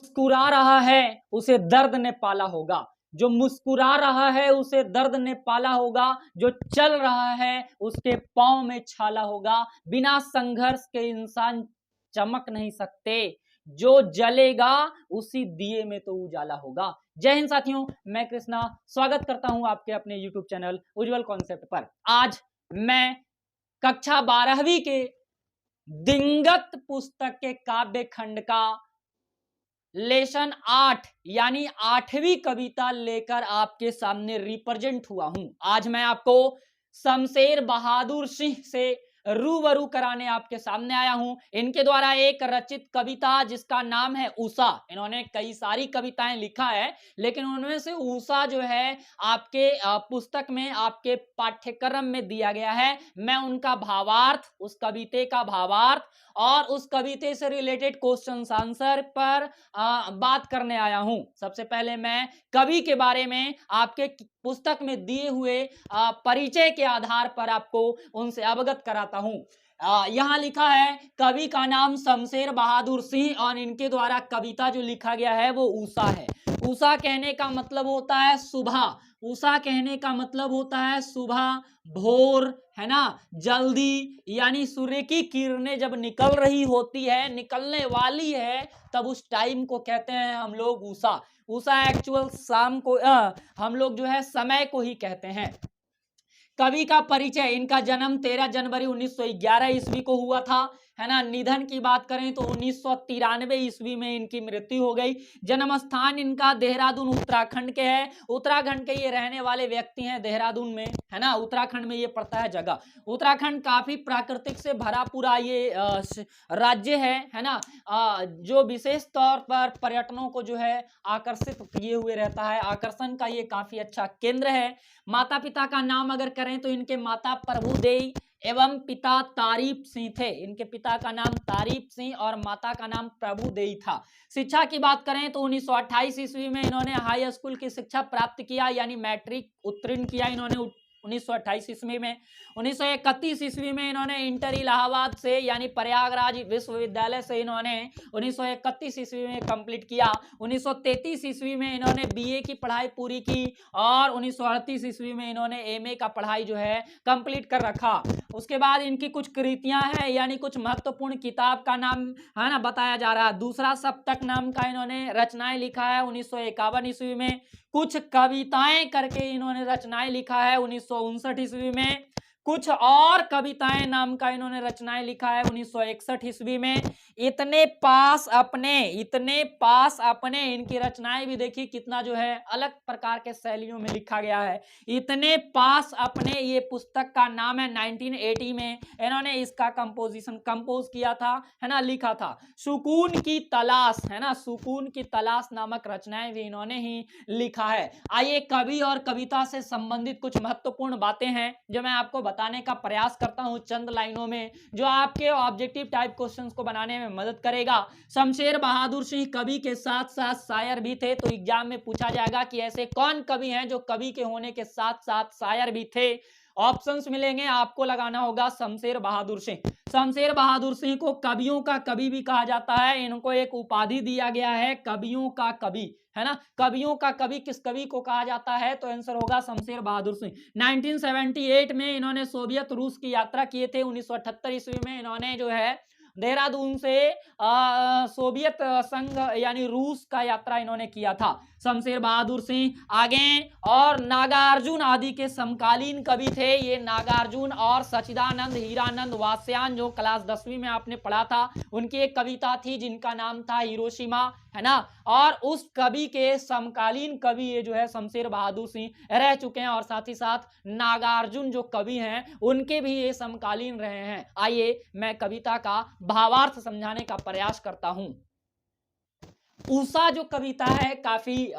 मुस्कुरा रहा है उसे दर्द ने पाला होगा, जो मुस्कुरा रहा है उसे दर्द ने पाला होगा, जो चल रहा है उसके पांव में छाला होगा, बिना संघर्ष के इंसान चमक नहीं सकते, जो जलेगा उसी दिए में तो उजाला होगा। जय हिंद साथियों, मैं कृष्णा स्वागत करता हूं आपके अपने YouTube चैनल उज्जवल कॉन्सेप्ट पर। आज मैं कक्षा 12वीं के दिंगत पुस्तक के काव्य खंड का लेसन 8 यानी 8वीं कविता लेकर आपके सामने रिप्रेजेंट हुआ हूं। आज मैं आपको शमशेर बहादुर सिंह से रूबरू कराने आपके सामने आया हूं। इनके द्वारा एक रचित कविता जिसका नाम है उषा। इन्होंने कई सारी कविताएं लिखा है, लेकिन उनमें से उषा जो है आपके पुस्तक में, आपके पाठ्यक्रम में दिया गया है। मैं उनका भावार्थ, उस कविते का भावार्थ और उस कविते से रिलेटेड क्वेश्चन आंसर पर बात करने आया हूं। सबसे पहले मैं कवि के बारे में आपके पुस्तक में दिए हुए परिचय के आधार पर आपको उनसे अवगत कराता हूं। यहां लिखा है कवि का नाम शमशेर बहादुर सिंह और इनके द्वारा कविता जो लिखा गया है वो उषा है। उषा कहने का मतलब होता है सुबह, उषा कहने का मतलब होता है सुबह, भोर, है ना, जल्दी, यानी सूर्य की किरणें जब निकल रही होती है, निकलने वाली है, तब उस टाइम को कहते हैं हम लोग उषा। उषा एक्चुअल शाम को हम लोग जो है समय को ही कहते हैं। कवि का परिचय, इनका जन्म 13 जनवरी 1911 ईस्वी को हुआ था, है ना। निधन की बात करें तो 1993 ईस्वी में इनकी मृत्यु हो गई। जन्म स्थान इनका देहरादून उत्तराखंड के है। उत्तराखंड के ये रहने वाले व्यक्ति हैं, देहरादून में, है ना, उत्तराखंड में ये पड़ता है जगह। उत्तराखंड काफी प्राकृतिक से भरा पूरा ये राज्य है ना, जो विशेष तौर पर पर्यटनों को जो है आकर्षित किए हुए रहता है, आकर्षण का ये काफी अच्छा केंद्र है। माता पिता का नाम अगर करें तो इनके माता प्रभुदेई एवं पिता तारीफ सिंह थे। इनके पिता का नाम तारीफ सिंह और माता का नाम प्रभुदेई था। शिक्षा की बात करें तो 1928 ईस्वी में इन्होंने हाई स्कूल की शिक्षा प्राप्त किया, यानी मैट्रिक उत्तीर्ण किया इन्होंने 1928 ईस्वी में। 1931 ईस्वी में इन्होंने इंटर इलाहाबाद से यानी प्रयागराज विश्वविद्यालय से इन्होंने 1931 ईस्वी में कंप्लीट किया। 1933 ईस्वी में इन्होंने बीए की पढ़ाई पूरी की और 1938 ईस्वी में इन्होंने एमए का पढ़ाई जो है कंप्लीट कर रखा। उसके बाद इनकी कुछ कृतियां हैं, यानी कुछ महत्वपूर्ण किताब का नाम है ना बताया जा रहा है। दूसरा सप्तक नाम का इन्होंने रचनाएं लिखा है 1951 ईस्वी में। कुछ कविताएं करके इन्होंने रचनाएं लिखा है 1959 ईस्वी में। कुछ और कविताएं नाम का इन्होंने रचनाएं लिखा है 1961 ईस्वी में। इतने पास अपने इनकी रचनाएं भी देखिए कितना जो है अलग प्रकार के शैलियों में लिखा गया है। इतने पास अपने ये पुस्तक का नाम है। 1980 में इन्होंने इसका कंपोज किया था, है ना, लिखा था। सुकून की तलाश, है ना, सुकून की तलाश नामक रचनाएं भी इन्होंने ही लिखा है। आइए कवि और कविता से संबंधित कुछ महत्वपूर्ण बातें हैं जो मैं आपको बताने का प्रयास करता हूं चंद लाइनों में, जो आपके ऑब्जेक्टिव टाइप क्वेश्चंस को बनाने में मदद करेगा। शमशेर बहादुर सिंह कवि के साथ साथ शायर भी थे, तो एग्जाम में पूछा जाएगा कि ऐसे कौन कवि हैं जो कवि के होने के साथ साथ शायर भी थे। ऑप्शंस मिलेंगे, आपको लगाना होगा शमशेर बहादुर सिंह। शमशेर बहादुर सिंह को कवियों का कवि भी कहा जाता है। इनको एक उपाधि दिया गया है कवियों का कवि, है ना। कवियों का कवि किस कवि को कहा जाता है, तो आंसर होगा शमशेर बहादुर सिंह। 1978 में इन्होंने सोवियत रूस की यात्रा किए थे। 1978 ईस्वी में इन्होंने जो है देहरादून से सोवियत संघ यानी रूस का यात्रा इन्होंने किया था। शमशेर बहादुर सिंह आगे और नागार्जुन आदि के समकालीन कवि थे। ये नागार्जुन और सच्चिदानंद हीरानंद वात्स्यायन जो क्लास 10वीं में आपने पढ़ा था, उनकी एक कविता थी जिनका नाम था हिरोशिमा, है ना। और उस कवि के समकालीन कवि ये जो है शमशेर बहादुर सिंह रह चुके हैं और साथ ही साथ नागार्जुन जो कवि हैं उनके भी ये समकालीन रहे हैं। आइए मैं कविता का भावार्थ समझाने का प्रयास करता हूं। उषा जो कविता है काफी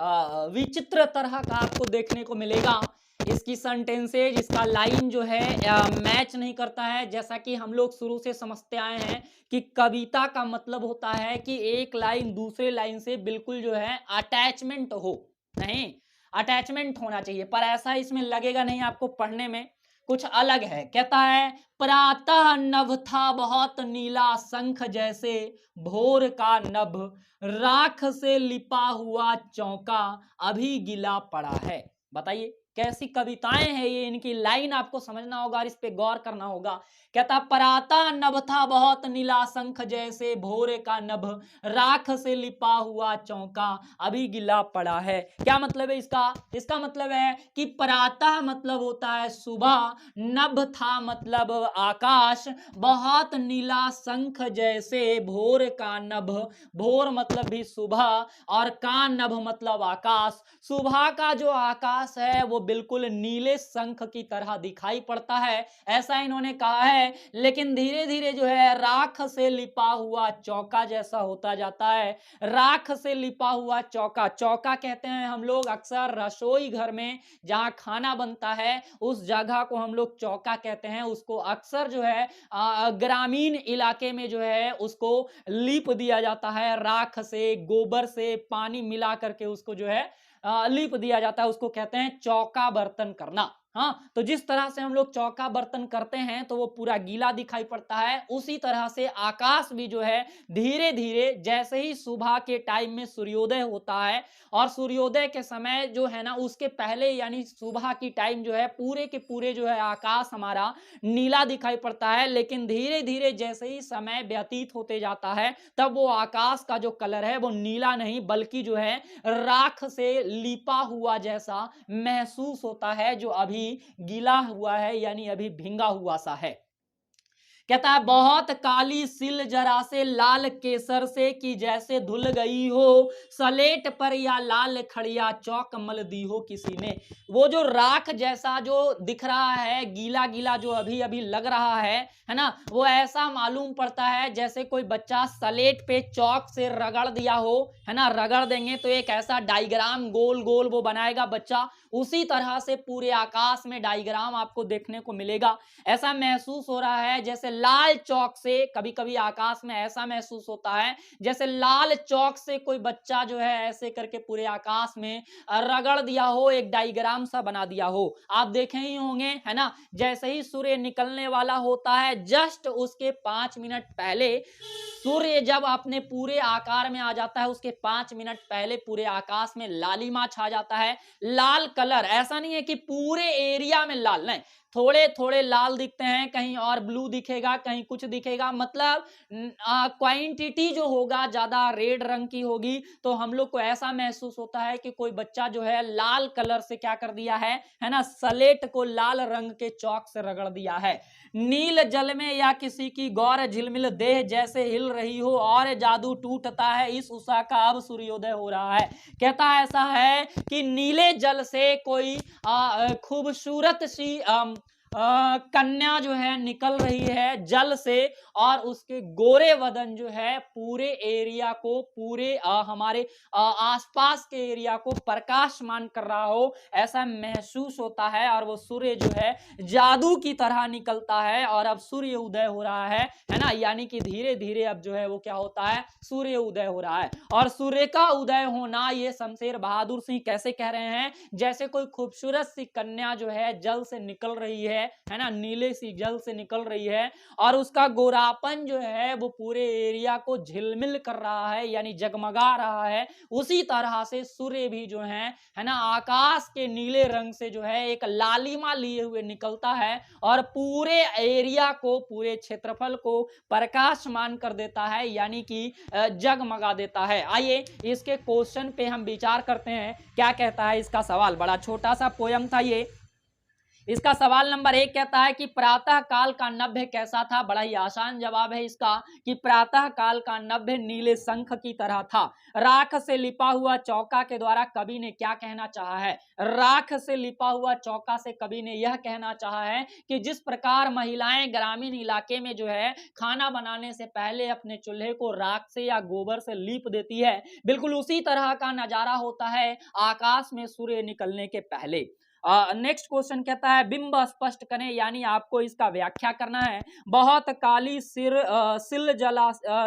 विचित्र तरह का आपको देखने को मिलेगा। इसकी सेंटेंसेज, इसका लाइन जो है मैच नहीं करता है। जैसा कि हम लोग शुरू से समझते आए हैं कि कविता का मतलब होता है कि एक लाइन दूसरे लाइन से बिल्कुल जो है अटैचमेंट हो, नहीं, अटैचमेंट होना चाहिए, पर ऐसा इसमें लगेगा नहीं आपको पढ़ने में। कुछ अलग है। कहता है प्रातः नभ था बहुत नीला शंख जैसे, भोर का नभ राख से लिपा हुआ चौका अभी गिला पड़ा है। बताइए कैसी कविताएं हैं ये, इनकी लाइन आपको समझना होगा और इस पे गौर करना होगा। कहता प्रातः नभ था बहुत नीला शंख जैसे, भोर का नभ राख से लिपा हुआ चौका अभी गिला पड़ा है। क्या मतलब है इसका? इसका मतलब है कि प्रातः मतलब होता है सुबह, नभ था मतलब आकाश, बहुत नीला शंख जैसे भोर का नभ, भोर मतलब भी सुबह और का नभ मतलब आकाश। सुबह का जो आकाश है वो बिल्कुल नीले शंख की तरह दिखाई पड़ता है, ऐसा इन्होंने कहा है। लेकिन धीरे धीरे जो है राख से लिपा हुआ चौका जैसा होता जाता है। राख से लिपा हुआ चौका, चौका कहते हैं हम लोग अक्सर रसोई घर में जहां खाना बनता है उस जगह को हम लोग चौका कहते हैं। उसको अक्सर जो है ग्रामीण इलाके में जो है उसको लीप दिया जाता है, राख से गोबर से पानी मिला करके उसको जो है लीप दिया जाता है। उसको कहते हैं चौका बर्तन करना। हाँ, तो जिस तरह से हम लोग चौका बर्तन करते हैं तो वो पूरा गीला दिखाई पड़ता है, उसी तरह से आकाश भी जो है धीरे धीरे जैसे ही सुबह के टाइम में सूर्योदय होता है और सूर्योदय के समय जो है ना उसके पहले यानी सुबह की टाइम जो है पूरे के पूरे जो है आकाश हमारा नीला दिखाई पड़ता है। लेकिन धीरे धीरे जैसे ही समय व्यतीत होते जाता है तब वो आकाश का जो कलर है वो नीला नहीं बल्कि जो है राख से लिपा हुआ जैसा महसूस होता है, जो अभी गीला हुआ है यानी अभी भींगा हुआ सा है। कहता है बहुत काली सिल जरा से लाल केसर से कि जैसे धुल गई हो, सलेट पर या लाल खड़िया चौक मल दी हो किसी ने। वो जो राख जैसा जो दिख रहा है गीला गीला जो अभी अभी लग रहा है ना, वो ऐसा मालूम पड़ता है जैसे कोई बच्चा सलेट पे चौक से रगड़ दिया हो, है ना। रगड़ देंगे तो एक ऐसा डायग्राम गोल गोल वो बनाएगा बच्चा, उसी तरह से पूरे आकाश में डायग्राम आपको देखने को मिलेगा। ऐसा महसूस हो रहा है जैसे लाल चौक से, कभी कभी आकाश में ऐसा महसूस होता है जैसे लाल चौक से कोई बच्चा जो है ऐसे करके पूरे आकाश में रगड़ दिया हो, एक डायग्राम सा बना दिया हो। आप देखे ही होंगे, है ना, जैसे ही सूर्य निकलने वाला होता है जस्ट उसके 5 मिनट पहले सूर्य जब अपने पूरे आकार में आ जाता है उसके 5 मिनट पहले पूरे आकाश में लालिमा छा जाता है। लाल कलर, ऐसा नहीं है कि पूरे एरिया में लाल, नहीं, थोड़े थोड़े लाल दिखते हैं, कहीं और ब्लू दिखेगा, कहीं कुछ दिखेगा, मतलब क्वांटिटी जो होगा ज्यादा रेड रंग की होगी। तो हम लोग को ऐसा महसूस होता है कि कोई बच्चा जो है लाल कलर से क्या कर दिया है ना, सलेट को लाल रंग के चौक से रगड़ दिया है। नील जल में या किसी की गौर झिलमिल देह जैसे हिल रही हो और जादू टूटता है इस उषा का अब सूर्योदय हो रहा है। कहता ऐसा है कि नीले जल से कोई खूबसूरत सी कन्या जो है निकल रही है जल से और उसके गोरे वदन जो है पूरे एरिया को, पूरे हमारे आसपास के एरिया को प्रकाशमान कर रहा हो, ऐसा महसूस होता है। और वो सूर्य जो है जादू की तरह निकलता है और अब सूर्य उदय हो रहा है ना, यानी कि धीरे धीरे अब जो है वो क्या होता है, सूर्य उदय हो रहा है। और सूर्य का उदय होना ये शमशेर बहादुर सिंह कैसे कह रहे हैं, जैसे कोई खूबसूरत सी कन्या जो है जल से निकल रही है ना, नीले सी जल से निकल रही है और उसका गोरापन जो है वो पूरे एरिया को झिलमिल कर रहा है यानी जगमगा रहा है। उसी तरह से सूर्य भी जो है ना, आकाश के नीले रंग से जो है एक लालिमा लिए हुए निकलता है और पूरे एरिया को, पूरे क्षेत्रफल को प्रकाशमान कर देता है यानी कि जगमगा देता है। आइए इसके क्वेश्चन पे हम विचार करते हैं, क्या कहता है इसका सवाल। बड़ा छोटा सा पोयम था ये। इसका सवाल नंबर 1 कहता है कि प्रातः काल का नभ्य कैसा था। बड़ा ही आसान जवाब है इसका कि प्रातः काल का नभ्य नीले शंख की तरह था। राख से लिपा हुआ चौका के द्वारा कवि ने क्या कहना चाहा है, राख से लिपा हुआ चौका से कवि ने यह कहना चाहा है कि जिस प्रकार महिलाएं ग्रामीण इलाके में जो है खाना बनाने से पहले अपने चूल्हे को राख से या गोबर से लीप देती है, बिल्कुल उसी तरह का नजारा होता है आकाश में सूर्य निकलने के पहले। नेक्स्ट क्वेश्चन कहता है बिंब स्पष्ट करें, यानी आपको इसका व्याख्या करना है। बहुत काली सिल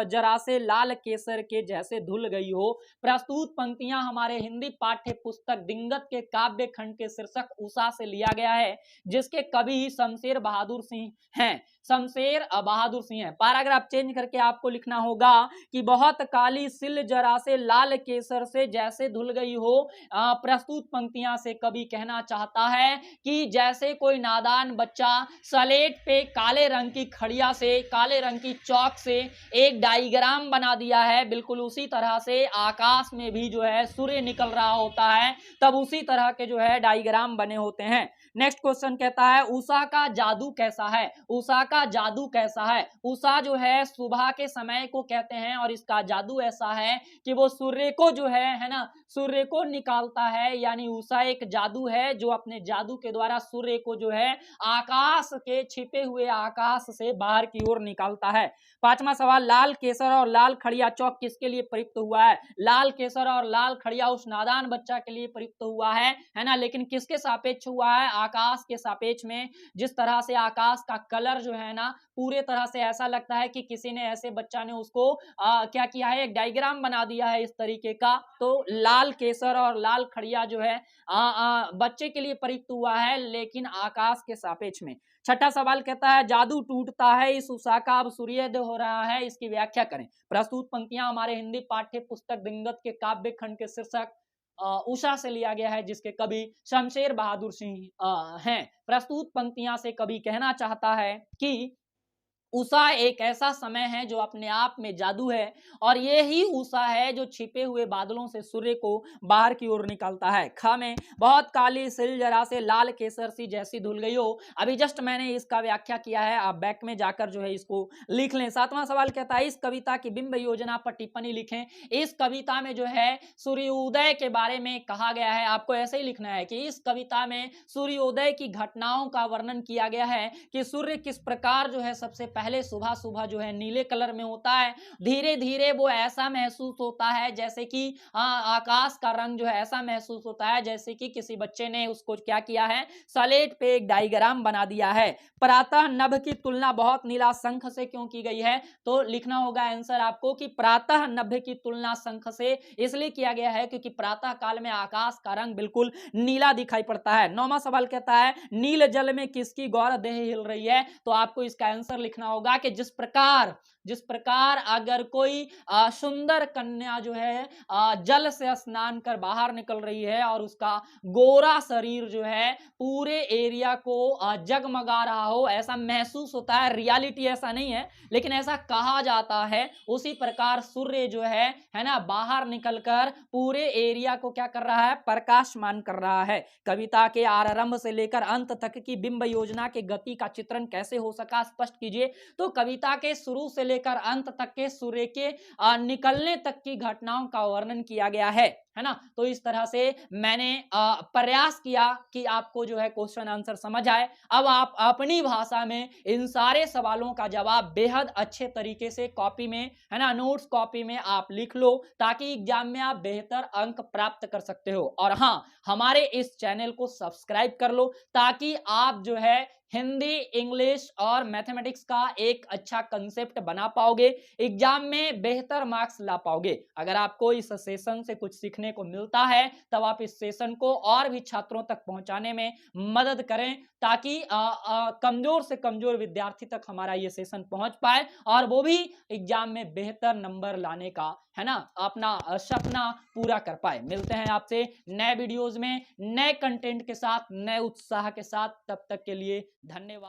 जरा से लाल केसर के जैसे धुल गई हो। प्रस्तुत पंक्तियां हमारे हिंदी पाठ्य पुस्तक दिंगत के काव्य खंड के शीर्षक उषा से लिया गया है, जिसके कवि शमशेर बहादुर सिंह हैं। शमशेर बहादुर सिंह है। पैराग्राफ चेंज करके आपको लिखना होगा कि बहुत काली सिल जरा से लाल केसर से जैसे धुल गई हो। प्रस्तुत पंक्तियां से कवि कहना चाहता है कि जैसे कोई नादान बच्चा स्लेट पे काले रंग की खड़िया से, काले रंग की चौक से एक डायग्राम बना दिया है, बिल्कुल उसी तरह से आकाश में भी जो है सूर्य निकल रहा होता है, तब उसी तरह के जो है डायग्राम बने होते हैं। नेक्स्ट क्वेश्चन कहता है उषा का जादू कैसा है। उषा का जादू कैसा है। उषा जो है सुबह के समय को कहते हैं और इसका जादू ऐसा है कि वो सूर्य को जो है ना, सूर्य को निकालता है, यानी उषा एक जादू है जो अपने जादू के द्वारा सूर्य को जो है आकाश के, छिपे हुए आकाश से बाहर की ओर निकालता है। पांचवा सवाल, लाल केसर और लाल खड़िया चौक किसके लिए प्रयुक्त हुआ है। लाल केसर और लाल खड़िया उस नादान बच्चा के लिए प्रयुक्त हुआ है ना, लेकिन किसके सापेक्ष हुआ है, आकाश के सापेक्ष में। जिस तरह से आकाश का कलर जो है ना पूरे तरह से ऐसा लगता है कि किसी ने, ऐसे बच्चा ने उसको क्या किया है, एक डायग्राम बना दिया है इस तरीके का। तो लाल केसर और लाल खड़िया जो है बच्चे के लिए प्रयुक्त हुआ है, लेकिन आकाश के सापेक्ष में। छठा सवाल कहता है जादू टूटता है, इस उषा का अब सूर्योदय हो रहा है, इसकी व्याख्या करें। प्रस्तुत पंक्तियां हमारे हिंदी पाठ्य पुस्तक दिंगत के काव्य खंड के शीर्षक उषा से लिया गया है, जिसके कवि शमशेर बहादुर सिंह हैं। प्रस्तुत पंक्तियां से कवि कहना चाहता है कि उषा एक ऐसा समय है जो अपने आप में जादू है, और ये ही उषा है जो छिपे हुए बादलों से सूर्य को बाहर की ओर निकालता है। ख में बहुत काली सिल जरा से लाल केसर सी जैसी धुल गई हो। अभी जस्ट मैंने इसका व्याख्या किया है, आप बैक में जाकर जो है इसको लिख लें। सातवां सवाल कहता है इस कविता की बिंब योजना पर टिप्पणी लिखें। इस कविता में जो है सूर्योदय के बारे में कहा गया है, आपको ऐसे ही लिखना है कि इस कविता में सूर्योदय की घटनाओं का वर्णन किया गया है कि सूर्य किस प्रकार जो है सबसे पहले सुबह सुबह जो है नीले कलर में होता है, धीरे धीरे वो ऐसा महसूस होता है जैसे कि आकाश का रंग जो है ऐसा महसूस होता है जैसे कि किसी बच्चे ने उसको क्या किया है, स्लेट पे एक डायग्राम बना दिया है। प्रातः नभ की तुलना बहुत नीला शंख से क्यों की गई है, तो लिखना होगा आंसर आपको कि प्रातः नभ की तुलना शंख से इसलिए किया गया है क्योंकि प्रातः काल में आकाश का रंग बिल्कुल नीला दिखाई पड़ता है। नौवां सवाल कहता है नील जल में किसकी गौर देह हिल रही है, तो आपको इसका आंसर लिखना होगा कि जिस प्रकार अगर कोई सुंदर कन्या जो है जल से स्नान कर बाहर निकल रही है और उसका गोरा शरीर जो है पूरे एरिया को जगमगा रहा हो, ऐसा महसूस होता है। रियलिटी ऐसा नहीं है लेकिन ऐसा कहा जाता है। उसी प्रकार सूर्य जो है ना बाहर निकलकर पूरे एरिया को क्या कर रहा है, प्रकाशमान कर रहा है। कविता के आरंभ से लेकर अंत तक की बिंब योजना के गति का चित्रण कैसे हो सका, स्पष्ट कीजिए। तो कविता के शुरू से लेकर अंत तक के सूर्य के निकलने तक की घटनाओं का वर्णन किया गया है ना। तो इस तरह से मैंने प्रयास किया कि आपको जो है क्वेश्चन आंसर समझ आए। अब आप अपनी भाषा में इन सारे सवालों का जवाब बेहद अच्छे तरीके से कॉपी में है ना, नोट्स कॉपी में आप लिख लो ताकि एग्जाम में आप बेहतर अंक प्राप्त कर सकते हो। और हाँ, हमारे इस चैनल को सब्सक्राइब कर लो ताकि आप जो है हिंदी, इंग्लिश और मैथमेटिक्स का एक अच्छा कंसेप्ट बना पाओगे, एग्जाम में बेहतर मार्क्स ला पाओगे। अगर आपको इस सेशन से कुछ सीखने को मिलता है तब आप इस सेशन को और भी छात्रों तक पहुंचाने में मदद करें ताकि कमजोर से कमजोर विद्यार्थी तक हमारा ये सेशन पहुंच पाए और वो भी एग्जाम में बेहतर नंबर लाने का है ना अपना सपना पूरा कर पाए। मिलते हैं आपसे नए वीडियोस में नए कंटेंट के साथ, नए उत्साह के साथ। तब तक के लिए धन्यवाद।